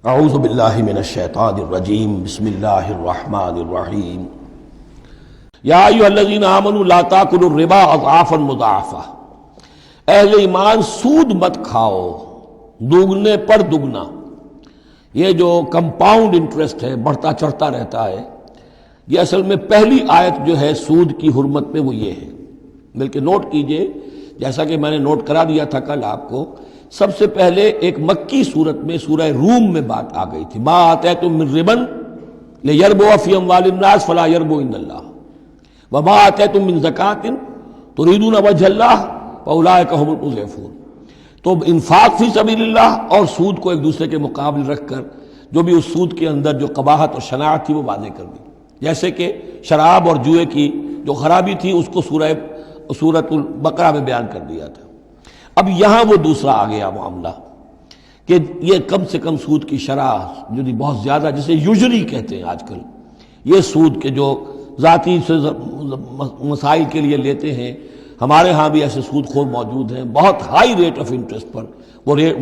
اعوذ باللہ من الشیطان الرجیم بسم اللہ الرحمن الرحیم یا ایھا الذین آمنوا لا تاکلوا الربا اضعافا مضاعفا، اہل ایمان سود مت کھاؤ دوگنے پر دگنا۔ یہ جو کمپاؤنڈ انٹرسٹ ہے، بڑھتا چڑھتا رہتا ہے، یہ اصل میں پہلی آیت جو ہے سود کی حرمت میں وہ یہ ہے۔ بلکہ نوٹ کیجئے، جیسا کہ میں نے نوٹ کرا دیا تھا کل آپ کو، سب سے پہلے ایک مکی صورت میں سورہ روم میں بات آ گئی تھی، ما آتیتم من ربا لیربو فی اموال الناس فلا یربو عند اللہ وما آتیتم من زکاۃ تریدون وجہ اللہ فاولئک هم المضعفون۔ تو انفاق فی سبیل اللہ اور سود کو ایک دوسرے کے مقابل رکھ کر جو بھی اس سود کے اندر جو قباحت اور شناعت تھی وہ واضح کر دی، جیسے کہ شراب اور جوئے کی جو خرابی تھی اس کو سورۃ البقرہ میں بیان کر دیا تھا۔ اب یہاں وہ دوسرا آ گیا معاملہ کہ یہ کم سے کم سود کی شرح جو بہت زیادہ، جسے یوزلی کہتے ہیں آج کل، یہ سود کے جو ذاتی مسائل کے لیے لیتے ہیں، ہمارے ہاں بھی ایسے سود خور موجود ہیں، بہت ہائی ریٹ آف انٹرسٹ پر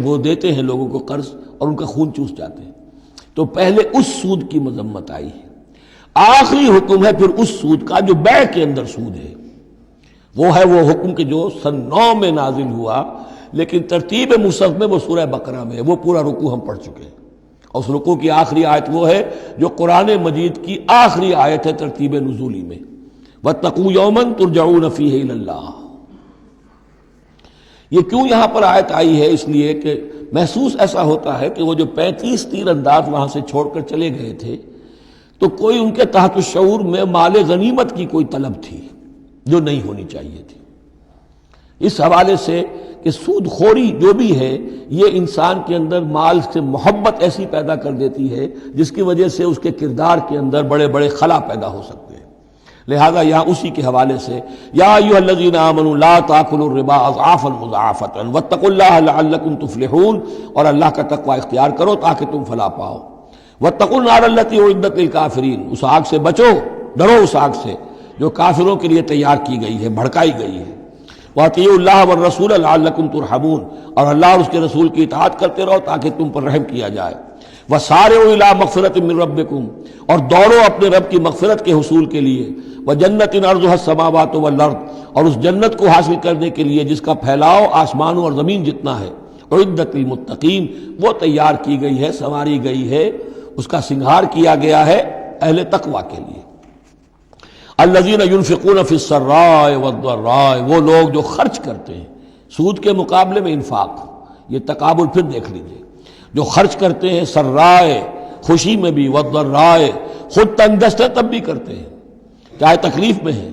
وہ دیتے ہیں لوگوں کو قرض اور ان کا خون چوس جاتے ہیں۔ تو پہلے اس سود کی مذمت آئی ہے، آخری حکم ہے پھر اس سود کا جو بیع کے اندر سود ہے، وہ ہے وہ حکم کہ جو سن 9 میں نازل ہوا، لیکن ترتیب مصحف میں وہ سورہ بقرہ میں ہے، وہ پورا رکوع ہم پڑھ چکے ہیں، اور اس رکوع کی آخری آیت وہ ہے جو قرآن مجید کی آخری آیت ہے ترتیب نزولی میں، وَاتَّقُوا يَوْمًا تُرْجَعُونَ فِيهِ إِلَى اللَّهِ۔ یہ کیوں یہاں پر آیت آئی ہے؟ اس لیے کہ محسوس ایسا ہوتا ہے کہ وہ جو 35 تیر انداز وہاں سے چھوڑ کر چلے گئے تھے، تو کوئی ان کے تحت الشعور میں مال غنیمت کی کوئی طلب تھی جو نہیں ہونی چاہیے تھی۔ اس حوالے سے کہ سود خوری جو بھی ہے، یہ انسان کے اندر مال سے محبت ایسی پیدا کر دیتی ہے جس کی وجہ سے اس کے کردار کے اندر بڑے بڑے خلا پیدا ہو سکتے ہیں۔ لہذا یہاں اسی کے حوالے سے یا ایھا الذین آمنوا لا تاکلوا الربا اضعافا مضاعفۃ واتقوا اللہ لعلکم تفلحون، اور اللہ کا تقوی اختیار کرو تاکہ تم فلاح پاؤ۔ واتقوا النار التی اعدت للکافرین، اس آگ سے بچو، ڈرو اس آگ سے جو کافروں کے لیے تیار کی گئی ہے، بھڑکائی گئی ہے۔ وَأَطِیعُوا اللَّهَ وَالرَّسُولَ لَعَلَّکُمْ تُرْحَمُونَ، اور اللہ اور اس کے رسول کی اطاعت کرتے رہو تاکہ تم پر رحم کیا جائے۔ وَسَارِعُوا إِلَىٰ مَغْفِرَةٍ مِّن رَّبِّکُمْ، اور دوڑو اپنے رب کی مغفرت کے حصول کے لیے۔ وَجَنَّةٍ عَرْضُهَا السَّمَاوَاتُ وَالْأَرْضُ، اور اس جنت کو حاصل کرنے کے لیے جس کا پھیلاؤ آسمانوں اور زمین جتنا ہے۔ اعدت للمتقین، وہ تیار کی گئی ہے، سنواری گئی ہے، اس کا سنگھار کیا گیا ہے اہل تقوی کے لیے۔ الذین ينفقون فی السراء والضراء، وہ لوگ جو خرچ کرتے ہیں سود کے مقابلے میں انفاق، یہ تقابل پھر دیکھ لیجئے، جو خرچ کرتے ہیں سرائے خوشی میں بھی، والضراء خود تنگ دست ہے تب بھی کرتے ہیں چاہے تکلیف میں ہیں،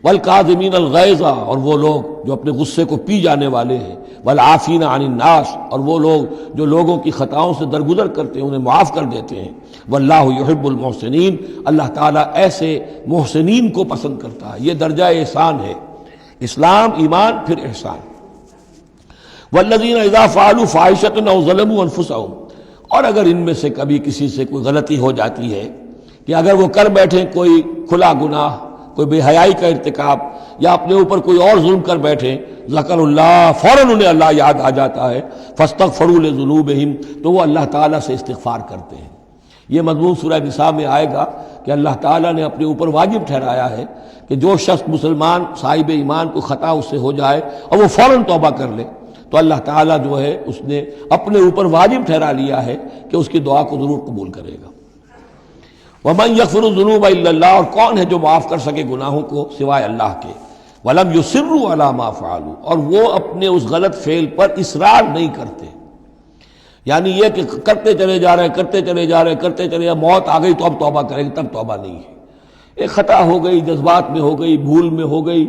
والکاظمین الغیظ، اور وہ لوگ جو اپنے غصے کو پی جانے والے ہیں، والعافین عن الناس، اور وہ لوگ جو لوگوں کی خطاؤں سے درگزر کرتے ہیں انہیں معاف کر دیتے ہیں۔ واللہ یحب المحسنین، اللہ تعالیٰ ایسے محسنین کو پسند کرتا ہے، یہ درجہ احسان ہے، اسلام، ایمان، پھر احسان۔ والذین اذا فعلوا فاحشۃ او ظلموا انفسهم، اور اگر ان میں سے کبھی کسی سے کوئی غلطی ہو جاتی ہے کہ اگر وہ کر بیٹھیں کوئی کھلا گناہ، کوئی بے حیائی کا ارتکاب، یا اپنے اوپر کوئی اور ظلم کر بیٹھیں، ذکر اللہ، فوراً انہیں اللہ یاد آ جاتا ہے، فاستغفروا لذنوبہم، تو وہ اللہ تعالیٰ سے استغفار کرتے ہیں۔ یہ مضمون سورہ نساء میں آئے گا کہ اللہ تعالیٰ نے اپنے اوپر واجب ٹھہرایا ہے کہ جو شخص مسلمان صاحب ایمان کو خطا اس سے ہو جائے اور وہ فوراً توبہ کر لے، تو اللہ تعالیٰ جو ہے اس نے اپنے اوپر واجب ٹھہرا لیا ہے کہ اس کی دعا کو ضرور قبول کرے گا۔ وَمَن يَغْفِرُ الذُّنُوبَ إِلَّا اللَّهُ، اور کون ہے جو معاف کر سکے گناہوں کو سوائے اللہ کے۔ وَلَمْ يُصِرُّوا عَلَىٰ مَا فَعَلُوا، اور وہ اپنے اس غلط فعل پر اصرار نہیں کرتے، یعنی یہ کہ کرتے چلے جا رہے کرتے چلے جا رہے کرتے چلے، موت آ گئی تو اب توبہ کریں گے، تب توبہ نہیں ہے۔ ایک خطا ہو گئی، جذبات میں ہو گئی، بھول میں ہو گئی،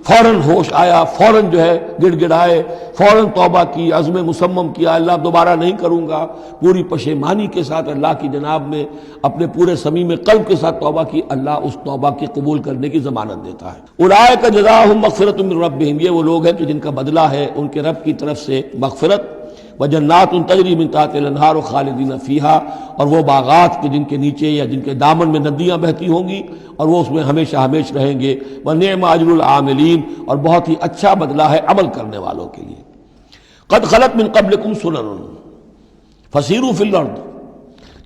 فوراً ہوش آیا، فوراً جو ہے گڑ گڑائے، فوراً توبہ کی، عزم مصمم کیا اللہ دوبارہ نہیں کروں گا، پوری پشیمانی کے ساتھ اللہ کی جناب میں اپنے پورے صمیم قلب کے ساتھ توبہ کی، اللہ اس توبہ کی قبول کرنے کی ضمانت دیتا ہے۔ اولئک جزاؤہم مغفرۃ من ربہم، یہ وہ لوگ ہیں کہ جن کا بدلہ ہے ان کے رب کی طرف سے مغفرت، وجنات تجری من تحتہا الانہار خالدین فیہا، اور وہ باغات کے جن کے نیچے یا جن کے دامن میں ندیاں بہتی ہوں گی اور وہ اس میں ہمیشہ ہمیشہ رہیں گے۔ ونعم اجر العاملین، اور بہت ہی اچھا بدلہ ہے عمل کرنے والوں کے لیے۔ قد خلت من قبلکم سنن فسیروا فی الارض،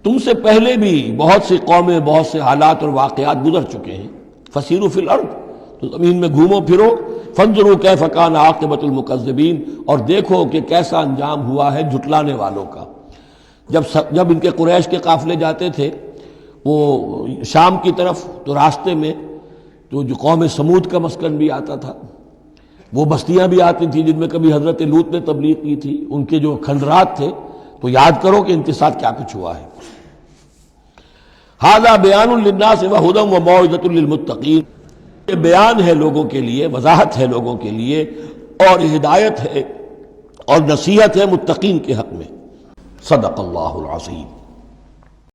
تم سے پہلے بھی بہت سی قومیں، بہت سے حالات اور واقعات گزر چکے ہیں. فسیروا فی الارض، تو زمین میں گھومو پھرو. فانظروا کیف کان عاقبۃ المکذبین، اور دیکھو کہ کیسا انجام ہوا ہے جھٹلانے والوں کا. جب ان کے قریش کے قافلے جاتے تھے وہ شام کی طرف، تو راستے میں تو جو قوم سمود کا مسکن بھی آتا تھا، وہ بستیاں بھی آتی تھیں جن میں کبھی حضرت لوط نے تبلیغ کی تھی، ان کے جو کھنڈرات تھے. تو یاد کرو کہ ان کے ساتھ کیا کچھ ہوا ہے. ھذا بیان للناس وھدی وموعظۃ للمتقین، یہ بیان ہے لوگوں کے لیے، وضاحت ہے لوگوں کے لیے، اور ہدایت ہے اور نصیحت ہے متقین کے حق میں. صدق اللہ العظیم.